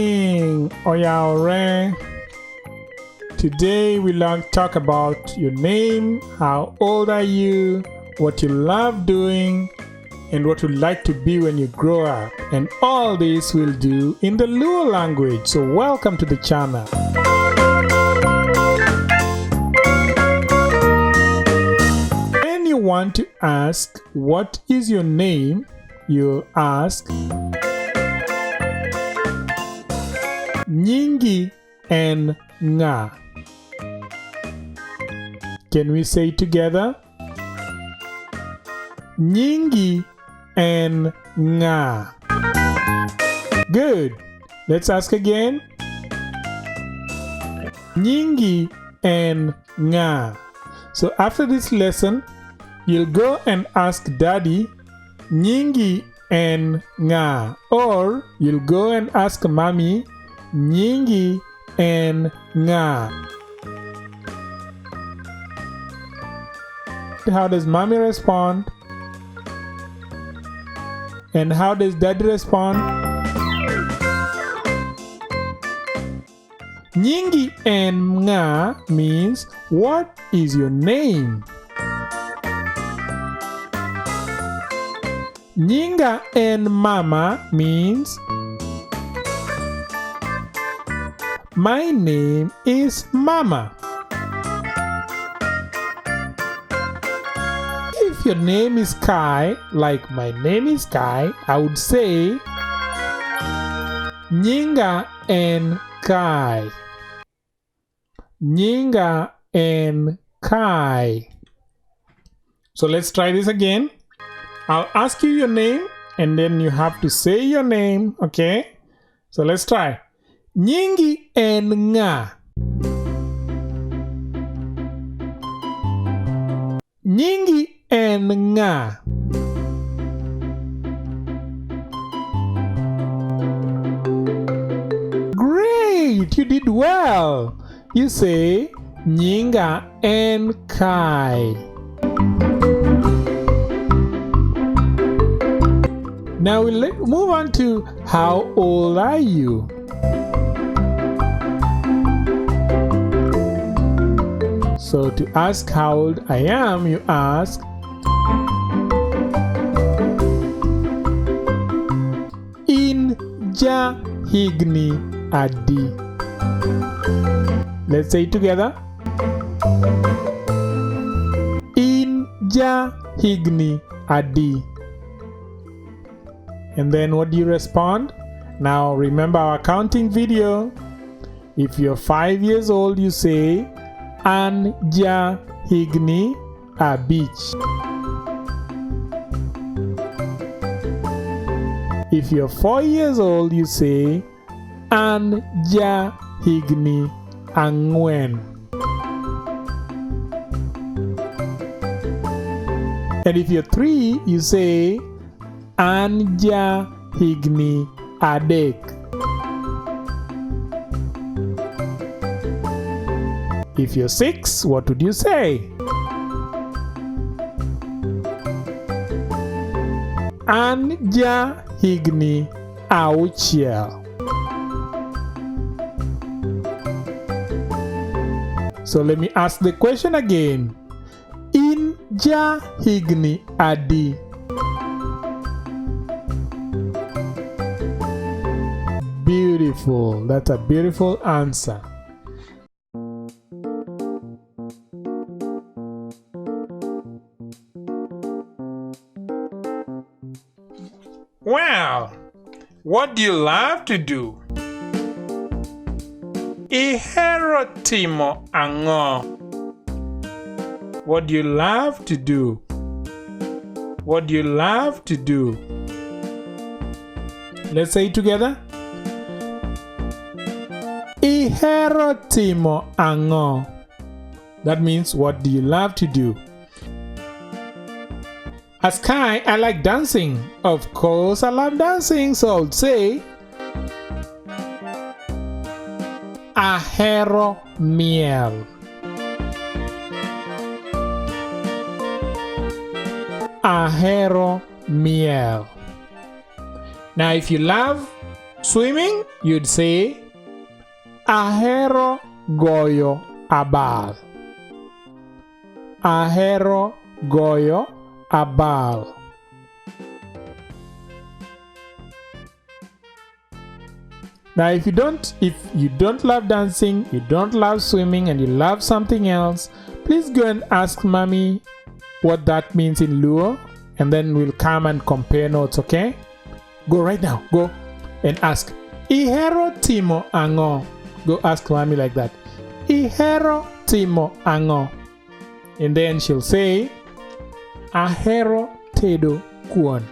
morning, Oyaore. Today we learn talk about your name, how old are you, what you love doing, and what you'd like to be when you grow up. And all this we'll do in the Luo language. So welcome to the channel. When you want to ask what is your name, you ask Nyingi and Nga. Can we say it together? Nyingi and Nga. Good. Let's ask again. Nyingi and Nga. So after this lesson, you'll go and ask Daddy Nyingi and Nga, or you'll go and ask Mommy Nyingi and Nga. How does Mommy respond? And how does Daddy respond? Nyingi and Nga means what is your name? Nyinga and Mama means my name is Mama. If your name is Kai, like my name is Kai, I would say Nyinga and Kai. Nyinga and Kai. So let's try this again. I'll ask you your name and then you have to say your name, okay? So let's try. Nyingi and Nga. Nyingi and Nga. Great! You did well. You say Nyinga and Kai. Now we'll move on to how old are you? So to ask how old I am, you ask In ja higni adi. Let's say it together. In ja higni adi. And then what do you respond? Now remember our counting video. If you're 5 years old, you say An ja higni abich. If you're 4 years old, you say An ja higni angwen. And if you're 3, you say An ja higni adek. If you're 6, what would you say? An ja higni auchiel. So let me ask the question again. In ja higni adi. Beautiful. That's a beautiful answer. Wow! What do you love to do? Ihero timo ang'o? What do you love to do? What do you love to do? Let's say it together. Ihero timo ang'o? That means what do you love to do? As Kai, I like dancing. Of course, I love dancing, so I'll say Ahero miel. Ahero miel. Now, if you love swimming, you'd say, ahero goyo abal. Ahero goyo abal. Now if you don't love dancing, you don't love swimming, and you love something else, please go and ask mommy what that means in Luo, and then we'll come and compare notes, okay? Go right now, go and ask. Ihero timo ango. Go ask mommy like that. Ihero timo ango. And then she'll say, ahero tedo kuon.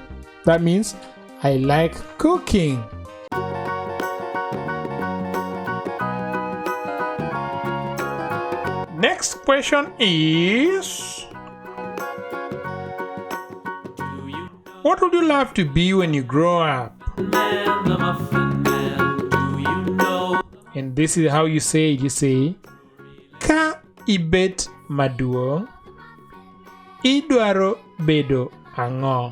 That means I like cooking. Next question is, what would you love to be when you grow up? And this is how you say it. You say, ka ibet maduong, idwaro bedo ango.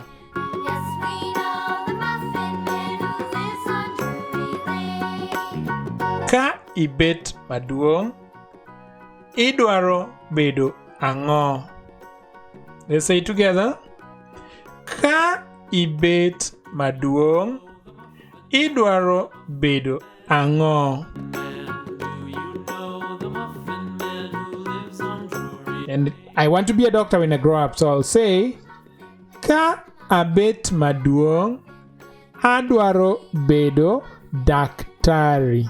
Ka ibet maduong, idwaro bedo ango. Let's say it together. Ka ibet maduong, idwaro bedo ango. And I want to be a doctor when I grow up, so I'll say, ka abet maduong, adwaro bedo daktari.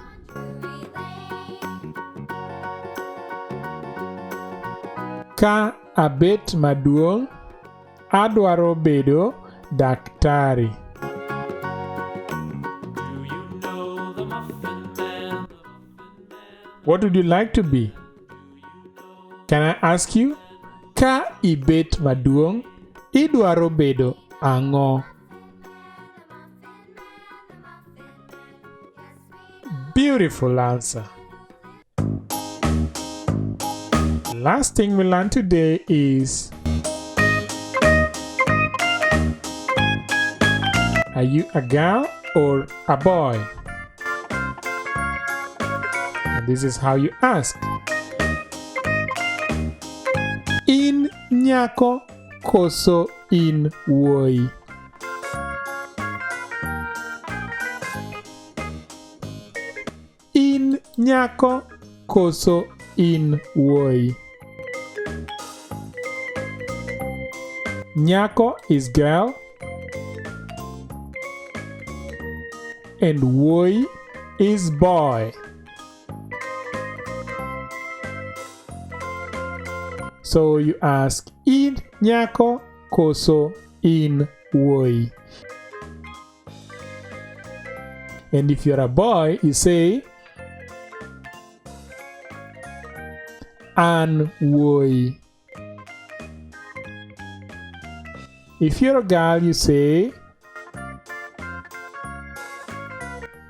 Ka abet maduong, adwaro bedo daktari. What would you like to be? Can I ask you? Ka ibet maduong, idwaro bedo ango. Beautiful answer. Last thing we learned today is, are you a girl or a boy? And this is how you ask. In nyako koso in wuoyi? In nyako koso in wuoyi? Nyako is girl and wuoyi is boy. So you ask, in nyako koso in wuoyi? And if you're a boy, you say, an wuoyi. If you're a girl, you say,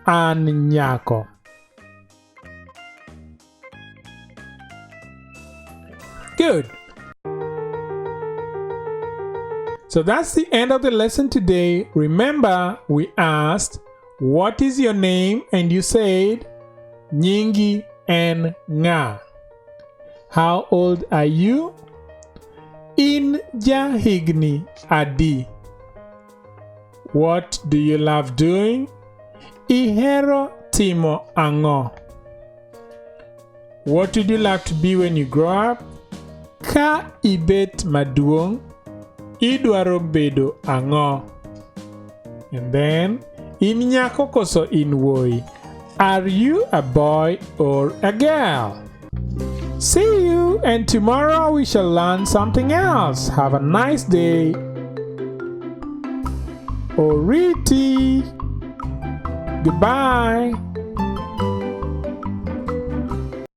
an nyako. Good. So that's the end of the lesson today. Remember, we asked, what is your name? And you said, Nyingi and Nga. How old are you? In jahigni adi. What do you love doing? Ihero timo ango. What would you love to be when you grow up? Ka ibet maduong, idwaro bedo ango. And then, in nyako koso in wuoyi? Are you a boy or a girl? See you, and tomorrow we shall learn something else. Have a nice day. Oriti. Goodbye.